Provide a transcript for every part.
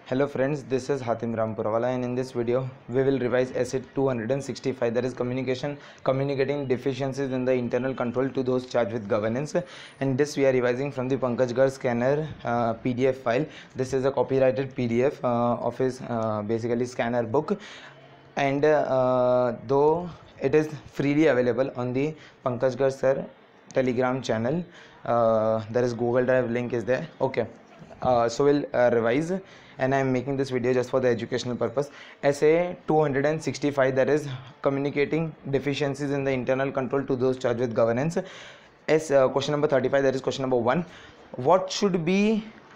Hello friends, this is Hatim Rampurawala, and in this video we will revise essay 265, that is communicating deficiencies in the internal control to those charged with governance. And this we are revising from the Pankaj Garg scanner PDF file. This is a copyrighted PDF of his basically scanner book, and though it is freely available on the Pankaj Garg sir Telegram channel, there is Google Drive link is there. Okay. So we'll revise, and I am making this video just for the educational purpose. Essay 265, that is communicating deficiencies in the internal control to those charged with governance. Question number 35, that is question number 1.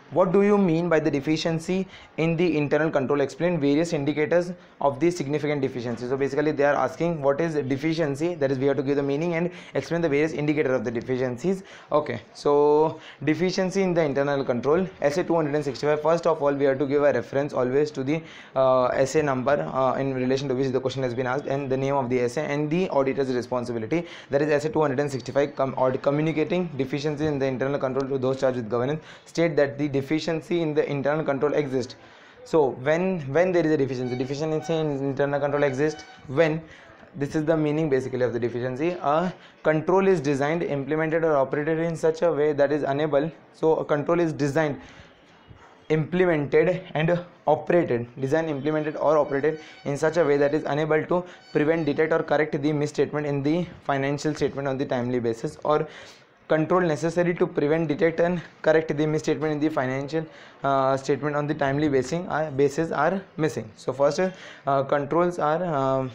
What do you mean by the deficiency in the internal control? Explain various indicators of the significant deficiency. So basically they are asking what is deficiency, that is we have to give the meaning and explain the various indicators of the deficiencies. Okay, so deficiency in the internal control, essay 265. First of all, we have to give a reference always to the essay number in relation to which the question has been asked, and the name of the essay and the auditor's responsibility. That is essay 265, communicating deficiency in the internal control to those charged with governance. State that the deficiency in the internal control exists. So when there is a deficiency in internal control exists when, this is the meaning basically of the deficiency, a control is designed, implemented or operated in such a way that is unable. So a control is designed, implemented and operated, designed, implemented or operated in such a way that is unable to prevent, detect or correct the misstatement in the financial statement on the timely basis, or control necessary to prevent, detect and correct the misstatement in the financial statement on the timely basis are missing. So first controls are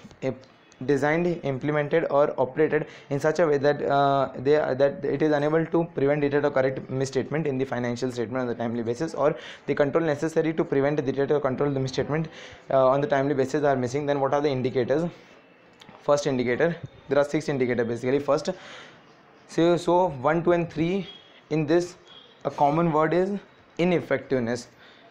designed, implemented or operated in such a way that that it is unable to prevent, detect or correct misstatement in the financial statement on the timely basis, or the control necessary to prevent, detect or control the misstatement on the timely basis are missing. Then what are the indicators? First indicator, there are 6 indicators basically. First, so 1, 2 and 3 in this, a common word is ineffectiveness,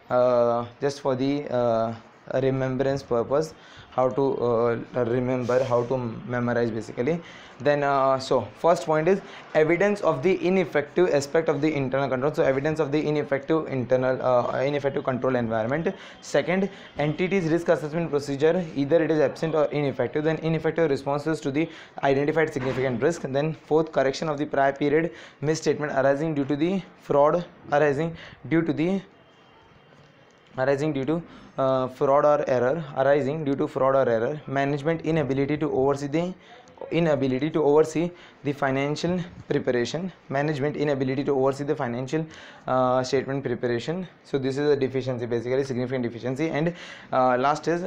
just for the remembrance purpose, how to remember, how to memorize basically. Then so first point is evidence of the ineffective aspect of the internal control. So evidence of the ineffective control environment. Second, entity's risk assessment procedure, either it is absent or ineffective. Then ineffective responses to the identified significant risk. Then fourth, correction of the prior period misstatement arising due to the fraud, arising due to fraud or error. Management inability to oversee the financial preparation. Management inability to oversee the financial statement preparation. So this is a deficiency, basically significant deficiency. And last is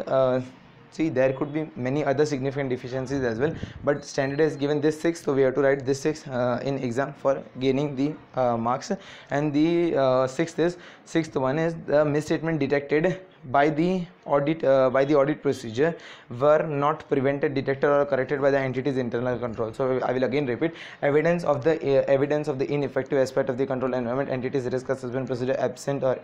see, there could be many other significant deficiencies as well, but standard is given this 6, so we have to write this 6 in exam for gaining the marks. And the sixth one is the misstatement detected by the audit procedure were not prevented, detected or corrected by the entity's internal control. So I will again repeat: evidence of the ineffective aspect of the control environment, entity's risk assessment procedure absent or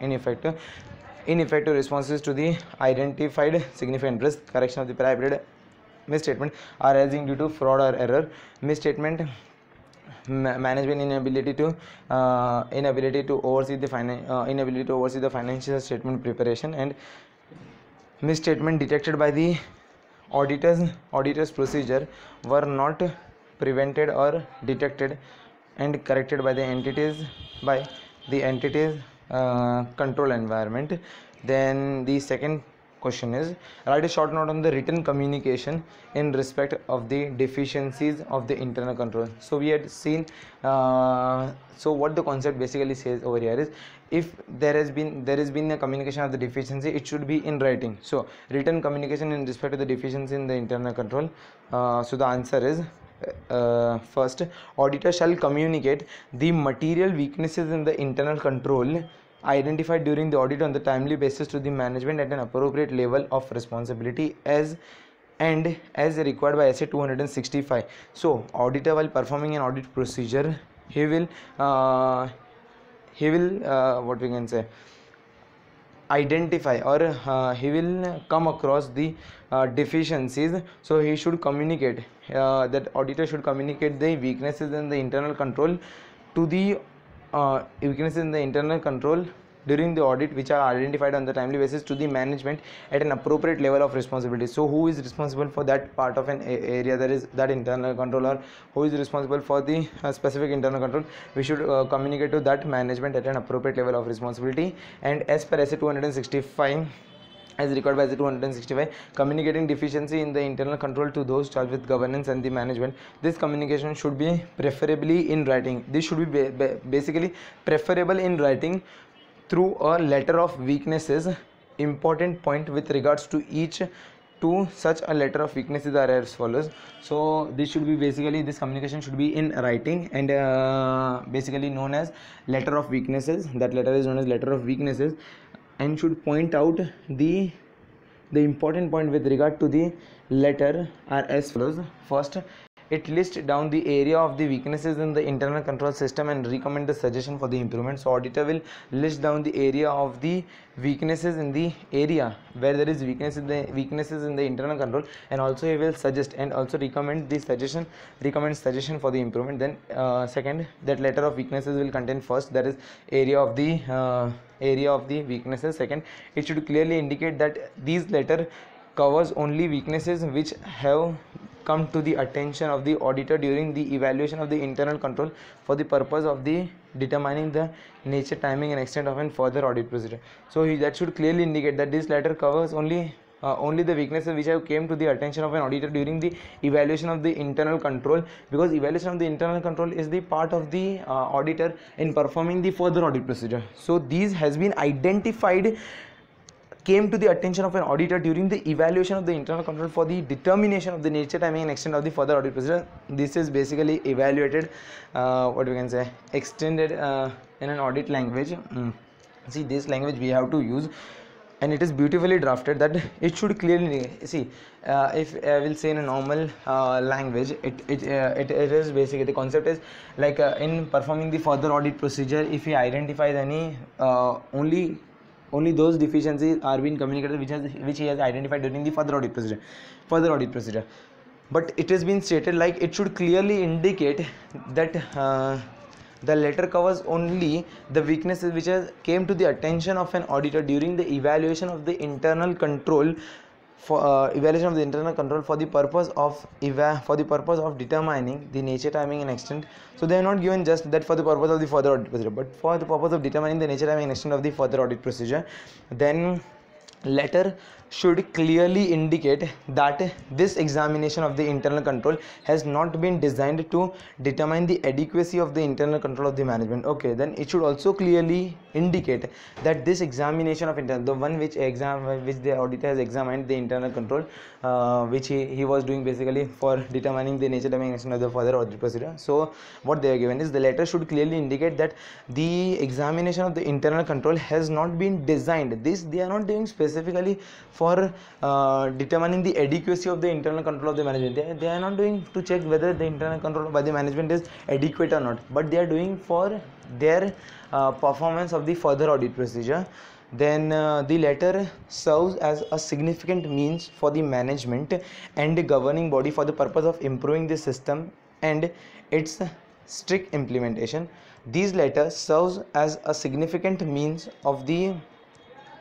ineffective responses to the identified significant risk, correction of the prior period misstatement arising due to fraud or error, misstatement, management inability to oversee the financial statement preparation, and misstatement detected by the auditor's procedure were not prevented or detected and corrected by the entities control environment. Then the second question is write a short note on the written communication in respect of the deficiencies of the internal control. So we had seen so what the concept basically says over here is, if there has been a communication of the deficiency, it should be in writing. So written communication in respect to the deficiency in the internal control. So the answer is first, auditor shall communicate the material weaknesses in the internal control identified during the audit on the timely basis to the management at an appropriate level of responsibility as required by essay 265. So auditor, while performing an audit procedure, he will what we can say, identify, or he will come across the deficiencies. So he should communicate, that auditor should communicate the weaknesses in the internal control to the during the audit which are identified on the timely basis to the management at an appropriate level of responsibility. So who is responsible for that part of an area, that is that internal controller, who is responsible for the specific internal control, we should communicate to that management at an appropriate level of responsibility. And as per SA 265, as required by SA 265, communicating deficiency in the internal control to those charged with governance and the management. This communication should be preferably in writing. This should be basically preferable in writing through a letter of weaknesses. Important point with regards to each to such a letter of weaknesses are as follows. So this should be basically, this communication should be in writing and basically known as letter of weaknesses. That letter is known as letter of weaknesses and should point out the important point with regard to the letter are as follows. First, it lists down the area of the weaknesses in the internal control system and recommend the suggestion for the improvement. So auditor will list down the area of the weaknesses in the area where there is weaknesses in the internal control, and also he will suggest and also recommend suggestion for the improvement. Then second, that letter of weaknesses will contain first, that is area of the weaknesses. Second, it should clearly indicate that these letter covers only weaknesses which have come to the attention of the auditor during the evaluation of the internal control for the purpose of the determining the nature, timing and extent of a further audit procedure. So that should clearly indicate that this letter covers only the weaknesses which have came to the attention of an auditor during the evaluation of the internal control, because evaluation of the internal control is the part of the auditor in performing the further audit procedure. So these has been identified, came to the attention of an auditor during the evaluation of the internal control for the determination of the nature, timing and extent of the further audit procedure. This is basically evaluated, what we can say, extended in an audit language. See, this language we have to use, and it is beautifully drafted that it should clearly see. If I will say in a normal language, it is basically, the concept is like in performing the further audit procedure, if he identifies any only those deficiencies are being communicated which he has identified during the further audit procedure. But it has been stated like it should clearly indicate that the letter covers only the weaknesses which came to the attention of an auditor during the evaluation of the internal control for the purpose of determining the nature, timing and extent. So they are not given just that for the purpose of the further audit procedure, but for the purpose of determining the nature, timing and extent of the further audit procedure. Then letter should clearly indicate that this examination of the internal control has not been designed to determine the adequacy of the internal control of the management. Okay, then it should also clearly indicate that this examination of the one which the auditor has examined the internal control, which he was doing basically for determining the nature, timing and extent of the further audit procedure. So what they are given is the letter should clearly indicate that the examination of the internal control has not been designed. This they are not doing specifically for determining the adequacy of the internal control of the management. They are not doing to check whether the internal control by the management is adequate or not, but they are doing for their performance of the further audit procedure. Then the letter serves as a significant means for the management and the governing body for the purpose of improving the system and its strict implementation. These letters serves as a significant means of the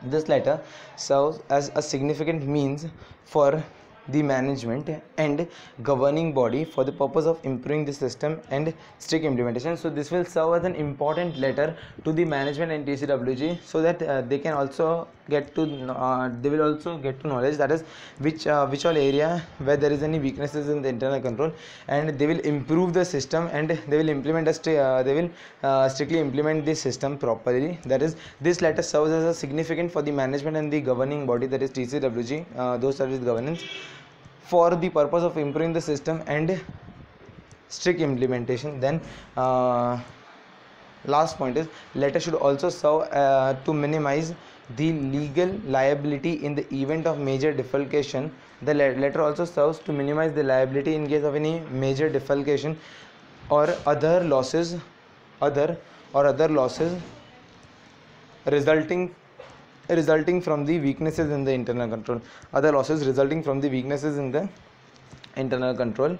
This letter serves as a significant means for the management and governing body for the purpose of improving the system and strict implementation. So this will serve as an important letter to the management and TCWG, so that they can also get to knowledge, that is which all area where there is any weaknesses in the internal control, and they will improve the system and they will implement strictly implement the system properly. That is, this letter serves as a significant for the management and the governing body, that is TCWG, those service governance, for the purpose of improving the system and strict implementation. Then last point is, letter should also serve to minimize the legal liability in the event of major defalcation. The letter also serves to minimize the liability in case of any major defalcation or other losses resulting from the weaknesses in the internal control. Other losses resulting from the weaknesses in the internal control.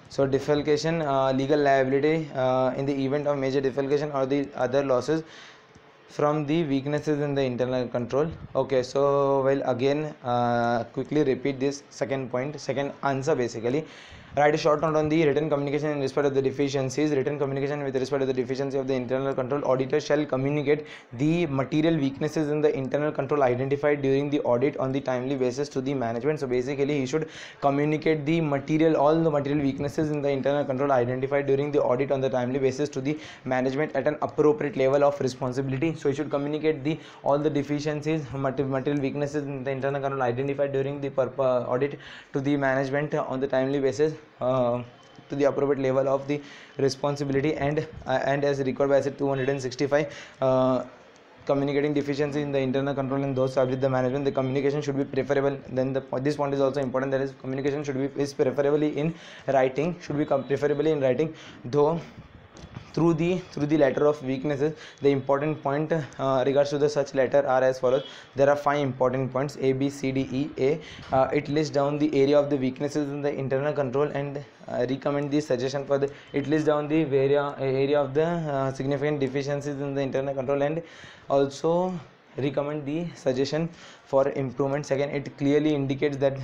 So defalcation, legal liability in the event of major defalcation or the other losses from the weaknesses in the internal control. Okay, so well, again quickly repeat this second point, second answer. Basically, write a short note on the written communication in respect of the deficiencies. Written communication with respect to the deficiency of the internal control. Auditor shall communicate the material weaknesses in the internal control identified during the audit on the timely basis to the management. So basically, he should communicate the all the material weaknesses in the internal control identified during the audit on the timely basis to the management at an appropriate level of responsibility. So he should communicate the all the deficiencies, material weaknesses in the internal control identified during the audit to the management on the timely basis, to the appropriate level of the responsibility, and as required by SC 265, communicating deficiency in the internal control and those with the management. The communication should be preferable. Then this point is also important, that is communication should be preferably in writing, preferably in writing, though through the letter of weaknesses. The important point regards to the such letter are as follows. There are 5 important points: A, B, C, D, E. A, it lists down the area of the weaknesses in the internal control and recommend the suggestion for the, it lists down the area of the significant deficiencies in the internal control and also recommend the suggestion for improvement. Second, it clearly indicates that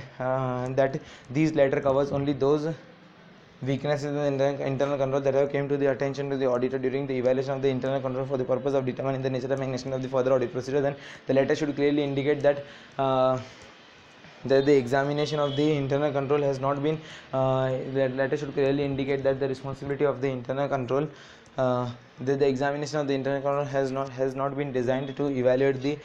that these letter covers only those weaknesses in the internal control that have came to the attention to the auditor during the evaluation of the internal control for the purpose of determining the nature and extent of the further audit procedure. Then the letter should clearly indicate that the examination of the internal control has not been, the letter should clearly indicate that the responsibility of the internal control, the examination of the internal control has not been designed to evaluate the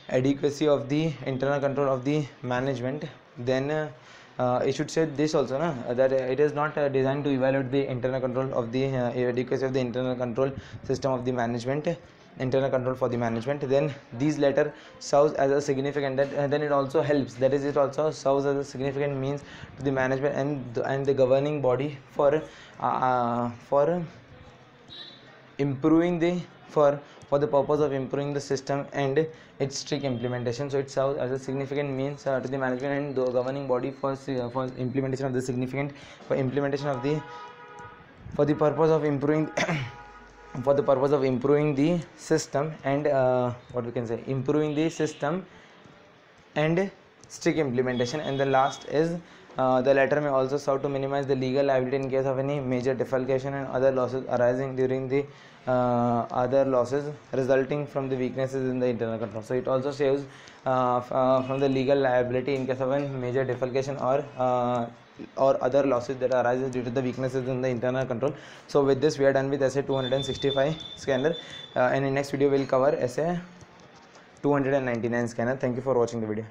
adequacy of the internal control of the management. Then it should say this also, that it is not designed to evaluate the internal control of the adequacy of the internal control system of the management, internal control for the management. Then these letter serves as a significant, then it also helps, that is, it also serves as a significant means to the management and the governing body for improving the for the purpose of improving the system and its strict implementation. So it serves as a significant means to the management and the governing body for implementation of the significant, for implementation of the, for the purpose of improving for the purpose of improving the system and what we can say, improving the system and strict implementation. And the last is the letter may also serve to minimize the legal liability in case of any major defalcation and other losses arising during the other losses resulting from the weaknesses in the internal control. So it also saves from the legal liability in case of a major defalcation or other losses that arises due to the weaknesses in the internal control. So with this we are done with essay 265 scanner, and in next video we will cover essay 299 scanner. Thank you for watching the video.